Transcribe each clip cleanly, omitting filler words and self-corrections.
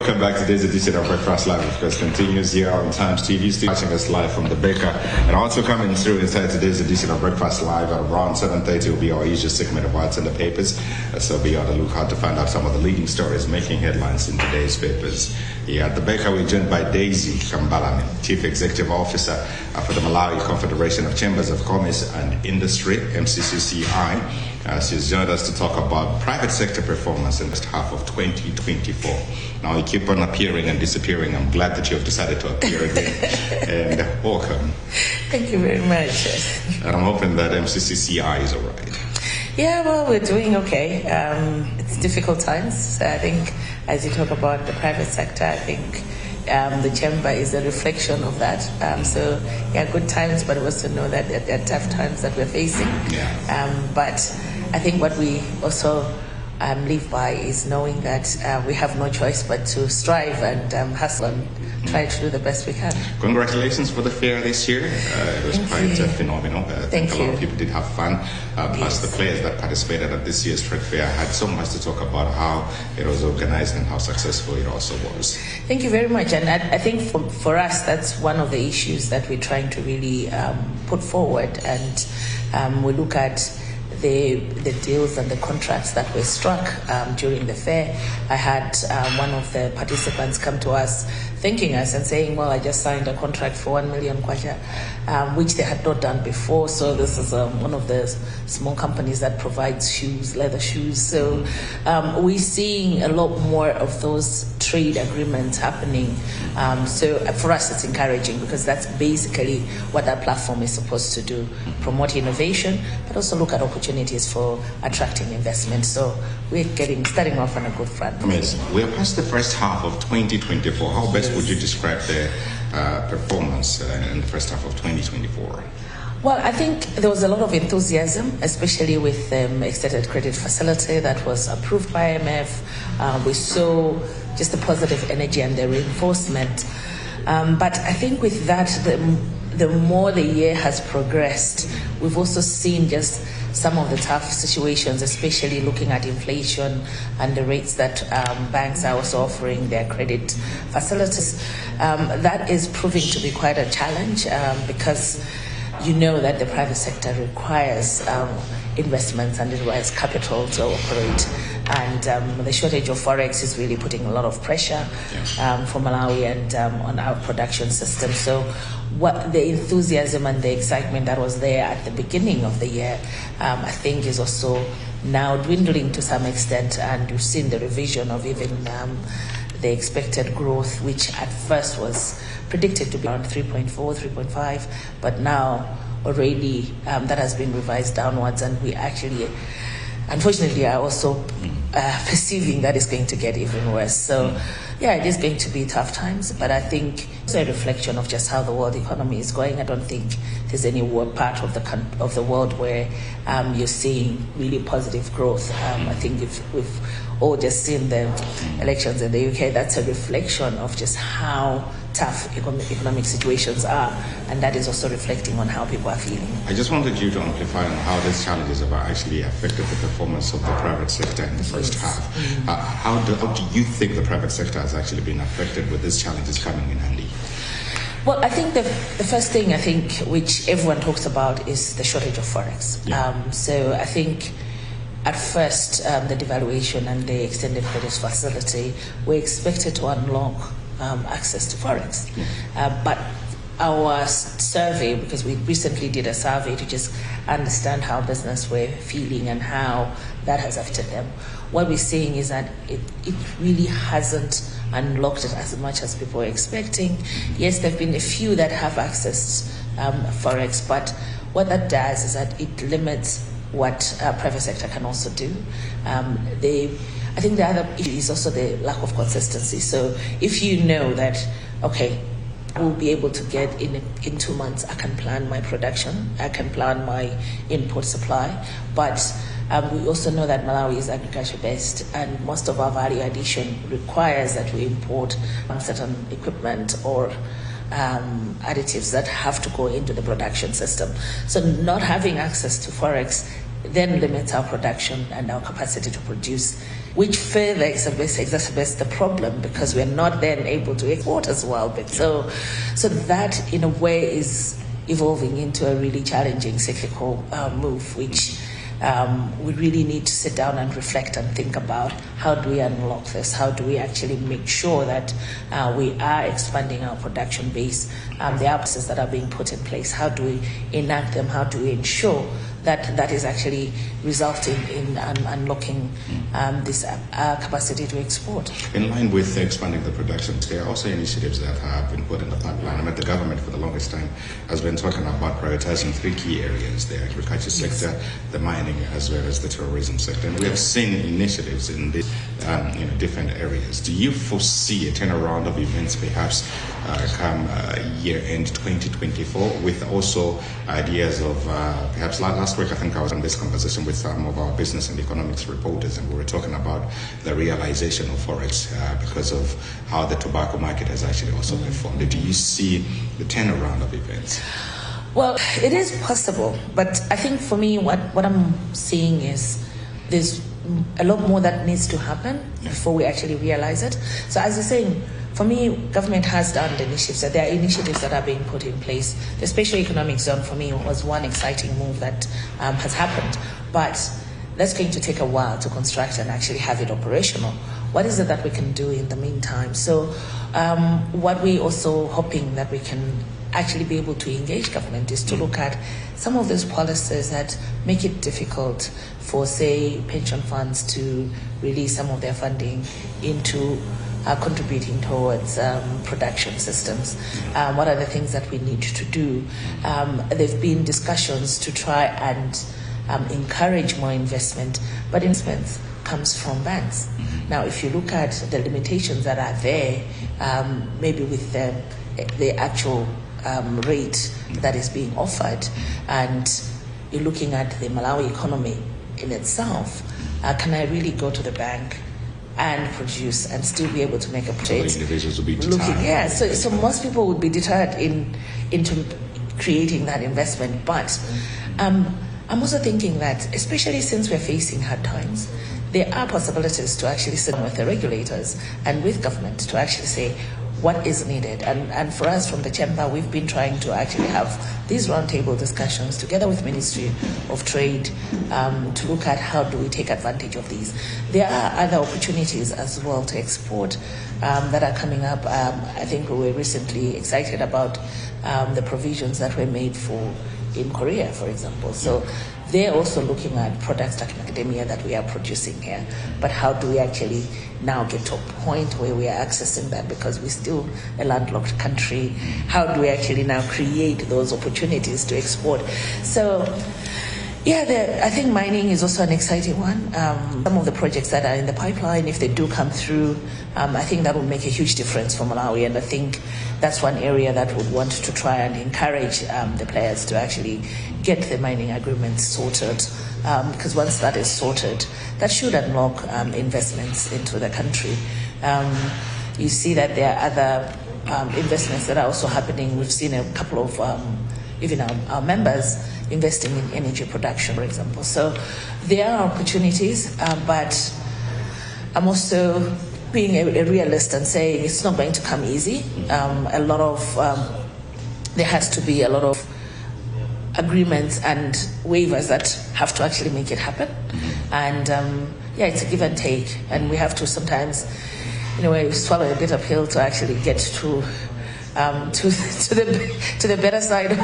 Welcome back to today's edition of Breakfast Live, of course, continues here on Times TV, still watching us live from the Baker, and also coming through inside today's edition of Breakfast Live at around 7:30 will be our usual segment of what's in the papers, so be on the lookout to find out some of the leading stories making headlines in today's papers. Here at the Baker, we're joined by Daisy Kambalame, Chief Executive Officer for the Malawi Confederation of Chambers of Commerce and Industry, MCCCI. She's joined us to talk about private sector performance in the first half of 2024. Now, you keep on appearing and disappearing. I'm glad that you have decided to appear again. And welcome. Thank you very much. And I'm hoping that MCCCI is all right. Yeah, well, we're doing okay. It's difficult times. I think as you talk about the private sector, I think the chamber is a reflection of that. So, yeah, good times, but we also know that there are tough times that we're facing. Yeah. But I think what we also live by is knowing that we have no choice but to strive and hustle and try to do the best we can. Congratulations for the fair this year. It was quite phenomenal. I think a lot of people did have fun. Plus the players that participated at this year's trade fair had so much to talk about how it was organized and how successful it also was. Thank you very much. And I think for us, that's one of the issues that we're trying to really put forward. And we look at the deals and the contracts that were struck during the fair. I had one of the participants come to us thanking us and saying, well, I just signed a contract for 1 million kwacha, which they had not done before. So this is one of the small companies that provides shoes, leather shoes. So we're seeing a lot more of those trade agreements happening. So for us, it's encouraging because that's basically what that platform is supposed to do, promote innovation, but also look at opportunities for attracting investment. So we're starting off on a good front. Amazing. We're past the first half of 2024. How best would you describe the performance in the first half of 2024? Well, I think there was a lot of enthusiasm, especially with the extended credit facility that was approved by IMF. We saw just the positive energy and the reinforcement. But I think with that, the more the year has progressed, we've also seen just some of the tough situations, especially looking at inflation and the rates that banks are also offering their credit facilities. That is proving to be quite a challenge because you know that the private sector requires investments and it requires capital to operate. And the shortage of forex is really putting a lot of pressure for Malawi and on our production system. So what the enthusiasm and the excitement that was there at the beginning of the year, I think is also now dwindling to some extent. And you've seen the revision of even the expected growth, which at first was predicted to be around 3.4, 3.5, but now already that has been revised downwards, and we actually, unfortunately, are also perceiving that it's going to get even worse. So, yeah, it is going to be tough times, but I think it's a reflection of just how the world economy is going. I don't think there's any part of the world where you're seeing really positive growth. I think if we've all just seen the elections in the UK, that's a reflection of just how tough economic situations are, and that is also reflecting on how people are feeling. I just wanted you to amplify on how these challenges have actually affected the performance of the private sector in the first half. How do you think the private sector has actually been affected with these challenges coming in handy? Well, I think the first thing which everyone talks about is the shortage of forex. Yeah. So I think at first the devaluation and the extended credit facility were expected to unlock access to forex. But our survey, because we recently did a survey to just understand how business were feeling and how that has affected them, what we're seeing is that it really hasn't unlocked it as much as people were expecting. Yes, there have been a few that have accessed forex, but what that does is that it limits what private sector can also do. I think the other issue is also the lack of consistency. So if you know that, okay, I will be able to get in 2 months, I can plan my production, I can plan my input supply, but we also know that Malawi is agriculture based, and most of our value addition requires that we import certain equipment or additives that have to go into the production system. So not having access to forex then limits our production and our capacity to produce, which further exacerbates the problem because we're not then able to export as well. But so that in a way is evolving into a really challenging cyclical move, which we really need to sit down and reflect and think about how do we unlock this? How do we actually make sure that we are expanding our production base? The processes that are being put in place, how do we enact them? How do we ensure that is actually resulting in unlocking this capacity to export? In line with expanding the production, there are also initiatives that have been put in the pipeline. I mean, the government for the longest time has been talking about prioritizing 3 key areas: the agriculture sector, the mining, as well as the tourism sector. And we have seen initiatives in these different areas. Do you foresee a turnaround of events perhaps come year-end 2024, with also ideas of perhaps last week I think I was in this conversation with some of our business and economics reporters, and we were talking about the realization of forex because of how the tobacco market has actually also performed. Do you see the turnaround of events? Well, it is possible, but I think for me what I'm seeing is there's a lot more that needs to happen before we actually realize it. So as you're saying, for me, government has done the initiatives. There are initiatives that are being put in place. The Special Economic Zone, for me, was one exciting move that has happened. But that's going to take a while to construct and actually have it operational. What is it that we can do in the meantime? So what we're also hoping that we can actually be able to engage government is to look at some of those policies that make it difficult for, say, pension funds to release some of their funding into contributing towards production systems. What are the things that we need to do? There have been discussions to try and encourage more investment, but investment comes from banks. Now, if you look at the limitations that are there, maybe with the actual rate that is being offered, and you're looking at the Malawi economy in itself, can I really go to the bank and produce and still be able to make a trade? So individuals will be deterred. So most people would be deterred into creating that investment. But I'm also thinking that, especially since we're facing hard times, there are possibilities to actually sit with the regulators and with government to actually say what is needed. And for us from the chamber, we've been trying to actually have these roundtable discussions together with Ministry of Trade to look at how do we take advantage of these. There are other opportunities as well to export that are coming up. I think we were recently excited about the provisions that were made in Korea, for example. So they're also looking at products like macadamia that we are producing here. But how do we actually now get to a point where we are accessing that, because we're still a landlocked country? How do we actually now create those opportunities to export? So I think mining is also an exciting one. Some of the projects that are in the pipeline, if they do come through, I think that will make a huge difference for Malawi. And I think that's one area that would want to try and encourage the players to actually get the mining agreements sorted. Because once that is sorted, that should unlock investments into the country. You see that there are other investments that are also happening. We've seen a couple of even our members investing in energy production, for example. So there are opportunities, but I'm also being a realist and saying it's not going to come easy. There has to be a lot of agreements and waivers that have to actually make it happen. And it's a give and take, and we have to sometimes, swallow a bitter pill to actually get to the better side of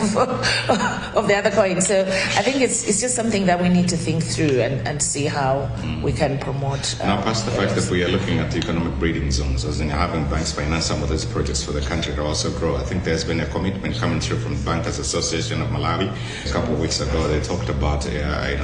the other coin. So I think it's just something that we need to think through and see how we can promote. Now, past the fact that we are looking at the economic breeding zones, as in having banks finance some of these projects for the country to also grow, I think there's been a commitment coming through from the Bankers Association of Malawi. A couple of weeks ago, they talked about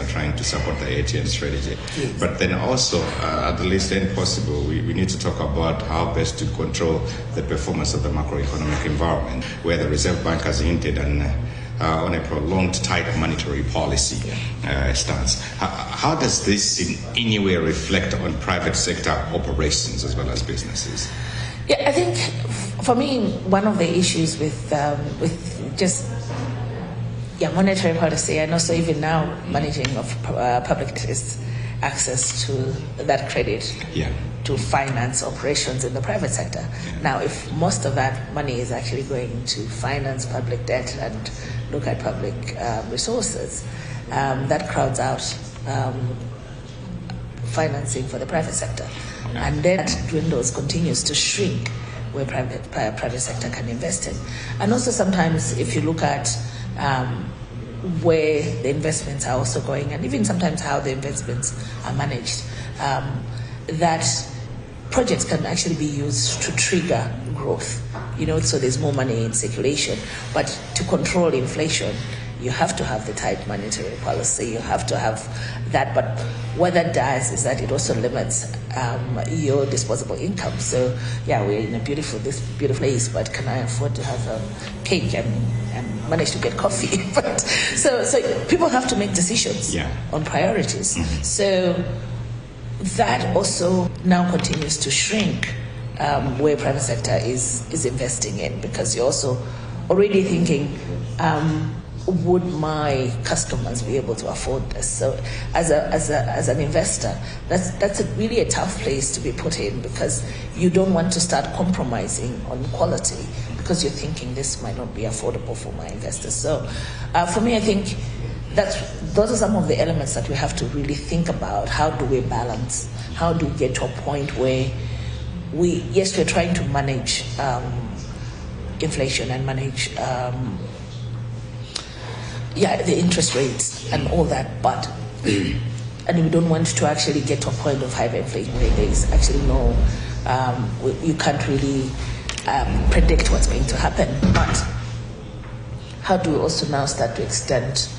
trying to support the ATM strategy. Yes. But then also, at the least end possible, we need to talk about how best to control the performance of the macroeconomic environment, where the Reserve Bank has hinted on a prolonged tight monetary policy stance. How does this in any way reflect on private sector operations as well as businesses? Yeah, I think for me, one of the issues with just monetary policy, and also even now managing of public access to that credit to finance operations in the private sector. Now, if most of that money is actually going to finance public debt and look at public resources, that crowds out financing for the private sector. And then that dwindles, continues to shrink where private sector can invest in. And also sometimes if you look at where the investments are also going, and even sometimes how the investments are managed, that projects can actually be used to trigger growth, so there's more money in circulation. But to control inflation, you have to have the tight monetary policy, you have to have that. But what that does is that it also limits your disposable income. So we're in a beautiful place, but can I afford to have a cake and manage to get coffee? But so people have to make decisions on priorities. So that also now continues to shrink where private sector is investing in, because you're also already thinking, would my customers be able to afford this? So as an investor, that's really a tough place to be put in, because you don't want to start compromising on quality because you're thinking this might not be affordable for my investors. So for me, I think those are some of the elements that we have to really think about. How do we balance? How do we get to a point where we're trying to manage inflation and manage the interest rates and all that, but and we don't want to actually get to a point of hyperinflation where there is actually you can't really predict what's going to happen. But how do we also now start to extend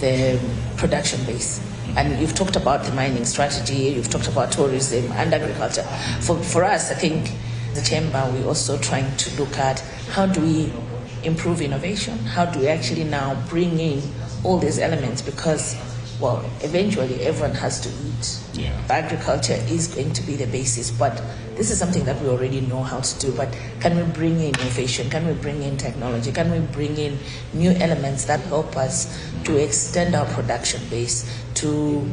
the production base? And you've talked about the mining strategy, you've talked about tourism and agriculture. For us, I think the chamber, we're also trying to look at how do we improve innovation? How do we actually now bring in all these elements? Because, eventually everyone has to eat. Agriculture is going to be the basis, but this is something that we already know how to do. But can we bring in innovation? Can we bring in technology? Can we bring in new elements that help us to extend our production base, to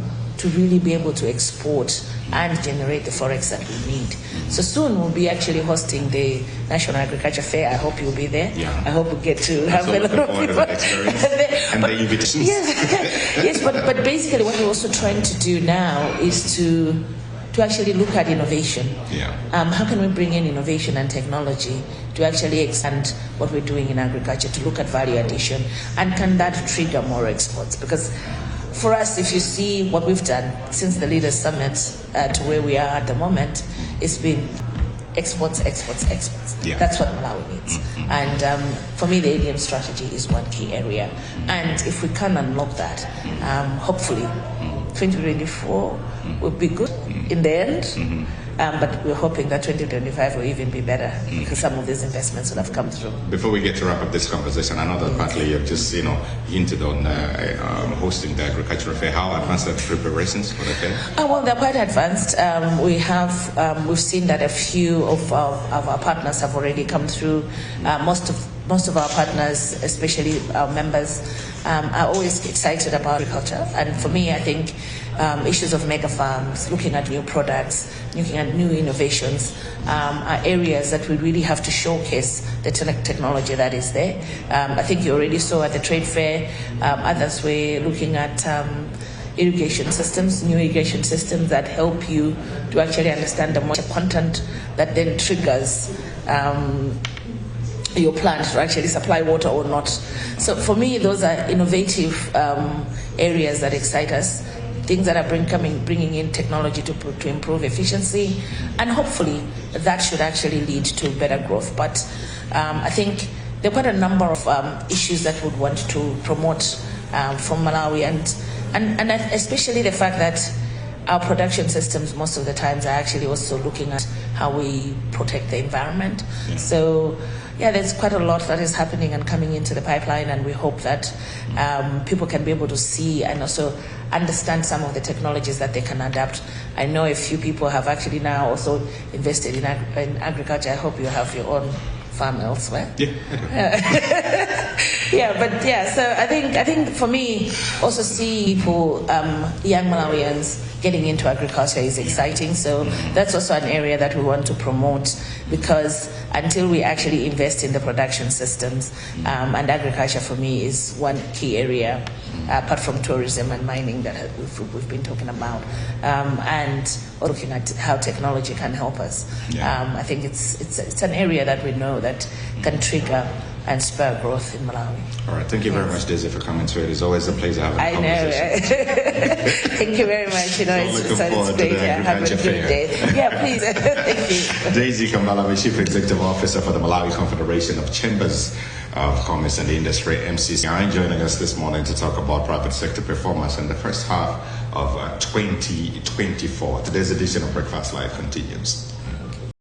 really be able to export and generate the forex that we need? So soon we'll be actually hosting the National Agriculture Fair. I hope you'll be there. I hope we get to have a lot of people there. And the invitations. Yes, but basically what we're also trying to do now is to actually look at innovation. How can we bring in innovation and technology to actually expand what we're doing in agriculture, to look at value addition, and can that trigger more exports? Because for us, if you see what we've done since the Leaders Summit to where we are at the moment, it's been exports. That's what Malawi needs. And for me, the ADM strategy is one key area. And if we can unlock that, hopefully 2024 will be good in the end. But we're hoping that 2025 will even be better, because some of these investments will have come through. Before we get to wrap up this conversation, I know that partly you've just hinted on hosting the agricultural fair. How advanced are the preparations for the fair? They're quite advanced. We've seen that a few of our partners have already come through. Most of our partners, especially our members, are always excited about agriculture. And for me, I think issues of mega farms, looking at new products, looking at new innovations, are areas that we really have to showcase the technology that is there. I think you already saw at the trade fair, others were looking at irrigation systems, new irrigation systems that help you to actually understand the moisture content that then triggers your plant to actually supply water or not. So for me, those are innovative areas that excite us. Things that are bringing in technology to improve efficiency, and hopefully that should actually lead to better growth. But I think there are quite a number of issues that would want to promote from Malawi, and especially the fact that our production systems most of the times are actually also looking at how we protect the environment. So there's quite a lot that is happening and coming into the pipeline, and we hope that people can be able to see and also understand some of the technologies that they can adapt. I know a few people have actually now also invested in agriculture. I hope you have your own farm elsewhere. Yeah. So I think for me, also see people, young Malawians getting into agriculture is exciting. So that's also an area that we want to promote, because until we actually invest in the production systems, and agriculture for me is one key area, apart from tourism and mining that we've been talking about, and looking at how technology can help us. I think it's an area that we know that can trigger and spur growth in Malawi. All right. Thank you very much, Daisy, for coming to it. It's always a pleasure having a I conversation. know. Thank you very much. You know, Looking forward to great. the Have a agriculture good fair. day. Yeah, please. Thank you. Daisy Kambalame, Chief Executive Officer for the Malawi Confederation of Chambers of Commerce and Industry, MCCCI, joining us this morning to talk about private sector performance in the first half of 2024. Today's edition of Breakfast Live continues.